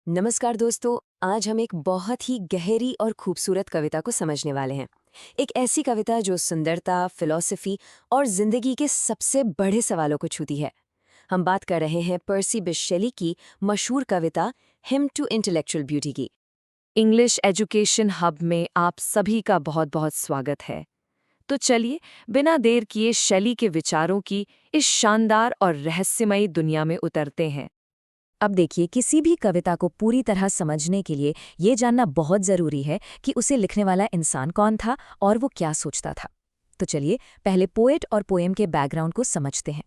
नमस्कार दोस्तों। आज हम एक बहुत ही गहरी और खूबसूरत कविता को समझने वाले हैं। एक ऐसी कविता जो सुंदरता, फिलॉसफी और जिंदगी के सबसे बड़े सवालों को छूती है। हम बात कर रहे हैं पर्सी बिश शेली की मशहूर कविता हिम टू इंटेलेक्चुअल ब्यूटी की। इंग्लिश एजुकेशन हब में आप सभी का बहुत बहुत स्वागत है। तो चलिए, बिना देर किए शेली के विचारों की इस शानदार और रहस्यमयी दुनिया में उतरते हैं। अब देखिए, किसी भी कविता को पूरी तरह समझने के लिए ये जानना बहुत ज़रूरी है कि उसे लिखने वाला इंसान कौन था और वो क्या सोचता था। तो चलिए, पहले पोएट और पोएम के बैकग्राउंड को समझते हैं।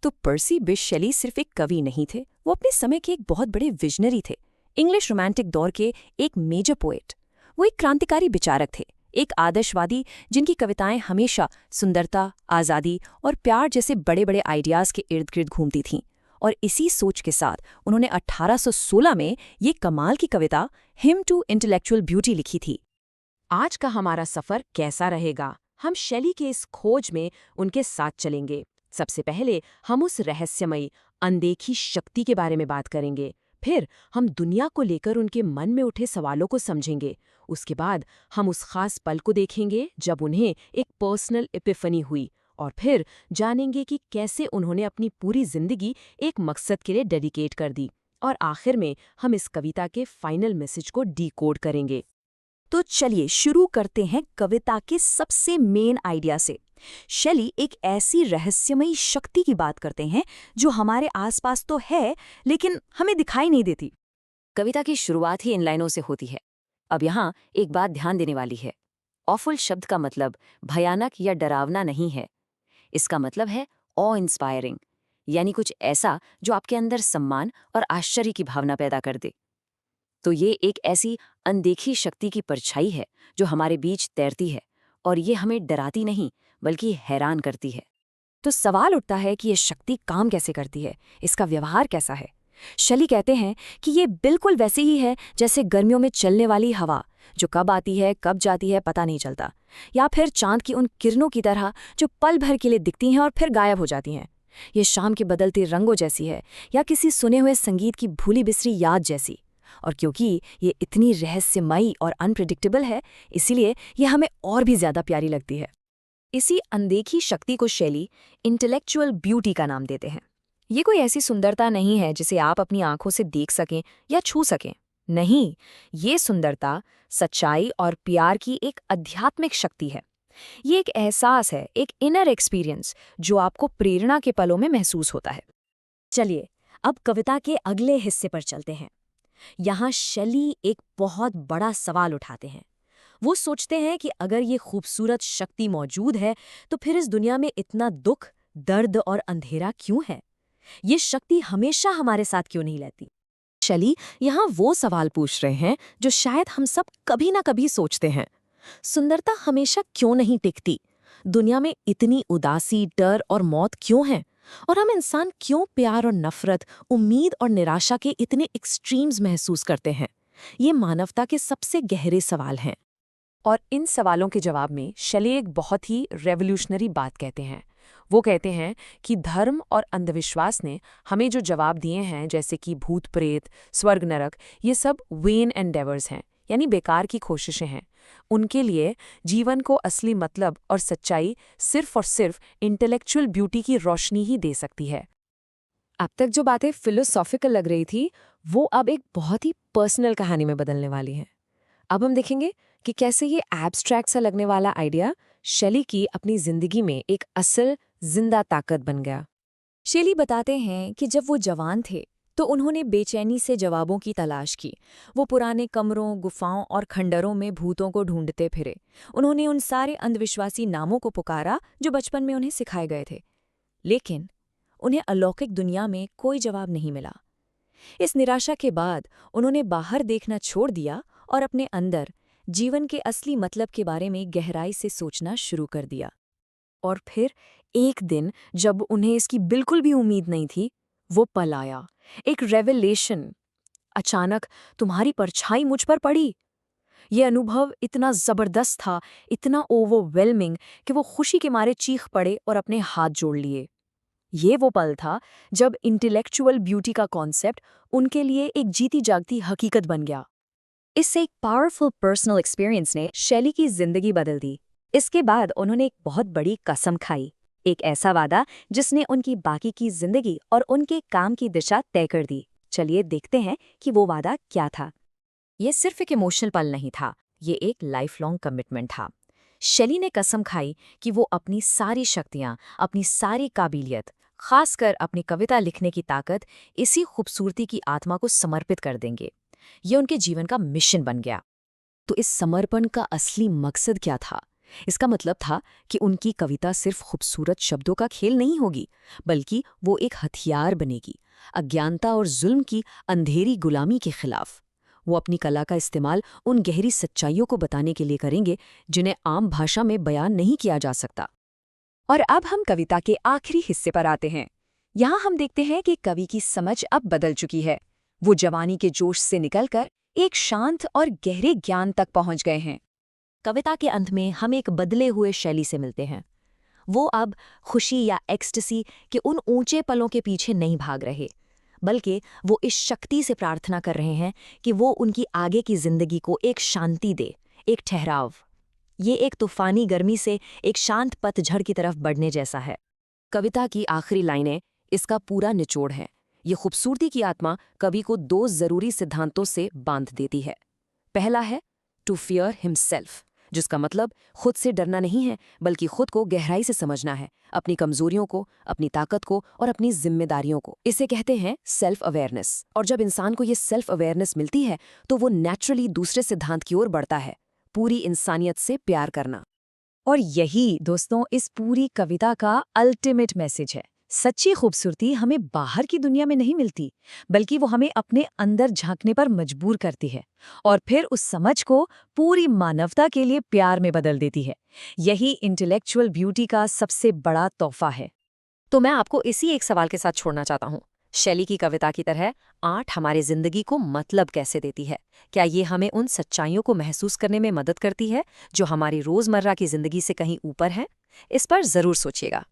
तो पर्सी बिश शेली सिर्फ एक कवि नहीं थे, वो अपने समय के एक बहुत बड़े विजनरी थे। इंग्लिश रोमांटिक दौर के एक मेजर पोएट। वो एक क्रांतिकारी विचारक थे, एक आदर्शवादी जिनकी कविताएं हमेशा सुंदरता, आज़ादी और प्यार जैसे बड़े बड़े आइडियाज़ के इर्द गिर्द घूमती थीं। और इसी सोच के साथ उन्होंने 1816 में ये कमाल की कविता हिम टू इंटेलेक्चुअल ब्यूटी लिखी थी। आज का हमारा सफर कैसा रहेगा? हम शैली के इस खोज में उनके साथ चलेंगे। सबसे पहले हम उस रहस्यमयी, अनदेखी शक्ति के बारे में बात करेंगे। फिर हम दुनिया को लेकर उनके मन में उठे सवालों को समझेंगे। उसके बाद हम उस खास पल को देखेंगे जब उन्हें एक पर्सनल एपिफनी हुई। और फिर जानेंगे कि कैसे उन्होंने अपनी पूरी जिंदगी एक मकसद के लिए डेडिकेट कर दी। और आखिर में हम इस कविता के फाइनल मैसेज को डीकोड करेंगे। तो चलिए शुरू करते हैं कविता के सबसे मेन आइडिया से। शेली एक ऐसी रहस्यमयी शक्ति की बात करते हैं जो हमारे आसपास तो है, लेकिन हमें दिखाई नहीं देती। कविता की शुरुआत ही इन लाइनों से होती है। अब यहाँ एक बात ध्यान देने वाली है। ऑफुल शब्द का मतलब भयानक या डरावना नहीं है। इसका मतलब है ऑ इंस्पायरिंग, यानी कुछ ऐसा जो आपके अंदर सम्मान और आश्चर्य की भावना पैदा कर दे। तो ये एक ऐसी अनदेखी शक्ति की परछाई है जो हमारे बीच तैरती है, और ये हमें डराती नहीं बल्कि हैरान करती है। तो सवाल उठता है कि ये शक्ति काम कैसे करती है, इसका व्यवहार कैसा है। शेली कहते हैं कि ये बिल्कुल वैसे ही है जैसे गर्मियों में चलने वाली हवा, जो कब आती है कब जाती है पता नहीं चलता, या फिर चांद की उन किरणों की तरह जो पल भर के लिए दिखती हैं और फिर गायब हो जाती हैं। ये शाम के बदलते रंगों जैसी है, या किसी सुने हुए संगीत की भूली बिसरी याद जैसी। और क्योंकि ये इतनी रहस्यमयी और अनप्रिडिक्टेबल है, इसीलिए ये हमें और भी ज्यादा प्यारी लगती है। इसी अनदेखी शक्ति को शेली इंटेलेक्चुअल ब्यूटी का नाम देते हैं। ये कोई ऐसी सुंदरता नहीं है जिसे आप अपनी आंखों से देख सकें या छू सकें। नहीं, ये सुंदरता सच्चाई और प्यार की एक आध्यात्मिक शक्ति है। ये एक एहसास है, एक इनर एक्सपीरियंस जो आपको प्रेरणा के पलों में महसूस होता है। चलिए, अब कविता के अगले हिस्से पर चलते हैं। यहाँ शेली एक बहुत बड़ा सवाल उठाते हैं। वो सोचते हैं कि अगर ये खूबसूरत शक्ति मौजूद है, तो फिर इस दुनिया में इतना दुख, दर्द और अंधेरा क्यों है? ये शक्ति हमेशा हमारे साथ क्यों नहीं रहती? शेली यहाँ वो सवाल पूछ रहे हैं जो शायद हम सब कभी ना कभी सोचते हैं। सुंदरता हमेशा क्यों नहीं टिकती? दुनिया में इतनी उदासी, डर और मौत क्यों है? और हम इंसान क्यों प्यार और नफरत, उम्मीद और निराशा के इतने एक्सट्रीम्स महसूस करते हैं? ये मानवता के सबसे गहरे सवाल हैं। और इन सवालों के जवाब में शेली एक बहुत ही रेवोल्यूशनरी बात कहते हैं। वो कहते हैं कि धर्म और अंधविश्वास ने हमें जो जवाब दिए हैं, जैसे कि भूत प्रेत, स्वर्ग नरक, ये सब वेन एंडेवर्स हैं, यानी बेकार की कोशिशें हैं। उनके लिए जीवन को असली मतलब और सच्चाई सिर्फ और सिर्फ इंटेलेक्चुअल ब्यूटी की रोशनी ही दे सकती है। अब तक जो बातें फिलोसॉफिकल लग रही थी, वो अब एक बहुत ही पर्सनल कहानी में बदलने वाली हैं। अब हम देखेंगे कि कैसे ये एब्स्ट्रैक्ट सा लगने वाला आइडिया शेली की अपनी जिंदगी में एक असल जिंदा ताकत बन गया। शेली बताते हैं कि जब वो जवान थे तो उन्होंने बेचैनी से जवाबों की तलाश की। वो पुराने कमरों, गुफाओं और खंडरों में भूतों को ढूंढते फिरे। उन्होंने उन सारे अंधविश्वासी नामों को पुकारा जो बचपन में उन्हें सिखाए गए थे, लेकिन उन्हें अलौकिक दुनिया में कोई जवाब नहीं मिला। इस निराशा के बाद उन्होंने बाहर देखना छोड़ दिया और अपने अंदर जीवन के असली मतलब के बारे में गहराई से सोचना शुरू कर दिया। और फिर एक दिन, जब उन्हें इसकी बिल्कुल भी उम्मीद नहीं थी, वो पल आया, एक रेवलेशन। अचानक तुम्हारी परछाई मुझ पर पड़ी। ये अनुभव इतना जबरदस्त था, इतना ओवरवेलमिंग, कि वो खुशी के मारे चीख पड़े और अपने हाथ जोड़ लिए। ये वो पल था जब इंटेलेक्चुअल ब्यूटी का कॉन्सेप्ट उनके लिए एक जीती जागती हकीकत बन गया। इससे एक पावरफुल पर्सनल एक्सपीरियंस ने शैली की जिंदगी बदल दी। इसके बाद उन्होंने एक बहुत बड़ी कसम खाई, एक ऐसा वादा जिसने उनकी बाकी की जिंदगी और उनके काम की दिशा तय कर दी। चलिए देखते हैं कि वो वादा क्या था। ये सिर्फ एक इमोशनल पल नहीं था, ये एक लाइफ लॉन्ग कमिटमेंट था। शैली ने कसम खाई कि वो अपनी सारी शक्तियां, अपनी सारी काबिलियत, खासकर अपनी कविता लिखने की ताकत इसी खूबसूरती की आत्मा को समर्पित कर देंगे। ये उनके जीवन का मिशन बन गया। तो इस समर्पण का असली मकसद क्या था? इसका मतलब था कि उनकी कविता सिर्फ खूबसूरत शब्दों का खेल नहीं होगी, बल्कि वो एक हथियार बनेगी अज्ञानता और जुल्म की अंधेरी गुलामी के खिलाफ। वो अपनी कला का इस्तेमाल उन गहरी सच्चाइयों को बताने के लिए करेंगे जिन्हें आम भाषा में बयान नहीं किया जा सकता। और अब हम कविता के आखिरी हिस्से पर आते हैं। यहाँ हम देखते हैं कि कवि की समझ अब बदल चुकी है। वो जवानी के जोश से निकलकर एक शांत और गहरे ज्ञान तक पहुंच गए हैं। कविता के अंत में हम एक बदले हुए शैली से मिलते हैं। वो अब खुशी या एक्सटेसी के उन ऊंचे पलों के पीछे नहीं भाग रहे, बल्कि वो इस शक्ति से प्रार्थना कर रहे हैं कि वो उनकी आगे की जिंदगी को एक शांति दे, एक ठहराव। ये एक तूफानी गर्मी से एक शांत पतझड़ की तरफ बढ़ने जैसा है। कविता की आखिरी लाइनें इसका पूरा निचोड़ हैं। ये खूबसूरती की आत्मा कवि को दो जरूरी सिद्धांतों से बांध देती है। पहला है टू फियर हिमसेल्फ, जिसका मतलब खुद से डरना नहीं है, बल्कि खुद को गहराई से समझना है, अपनी कमजोरियों को, अपनी ताकत को और अपनी जिम्मेदारियों को। इसे कहते हैं सेल्फ अवेयरनेस। और जब इंसान को ये सेल्फ अवेयरनेस मिलती है तो वो नेचुरली दूसरे सिद्धांत की ओर बढ़ता है, पूरी इंसानियत से प्यार करना। और यही दोस्तों इस पूरी कविता का अल्टीमेट मैसेज है। सच्ची खूबसूरती हमें बाहर की दुनिया में नहीं मिलती, बल्कि वो हमें अपने अंदर झांकने पर मजबूर करती है और फिर उस समझ को पूरी मानवता के लिए प्यार में बदल देती है। यही इंटेलेक्चुअल ब्यूटी का सबसे बड़ा तोहफा है। तो मैं आपको इसी एक सवाल के साथ छोड़ना चाहता हूँ। शैली की कविता की तरह आर्ट हमारी जिंदगी को मतलब कैसे देती है? क्या ये हमें उन सच्चाइयों को महसूस करने में मदद करती है जो हमारी रोजमर्रा की जिंदगी से कहीं ऊपर हैं? इस पर जरूर सोचिएगा।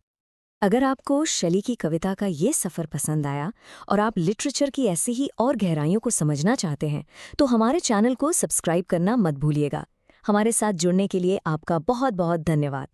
अगर आपको शैली की कविता का ये सफ़र पसंद आया और आप लिटरेचर की ऐसी ही और गहराइयों को समझना चाहते हैं, तो हमारे चैनल को सब्सक्राइब करना मत भूलिएगा। हमारे साथ जुड़ने के लिए आपका बहुत बहुत धन्यवाद।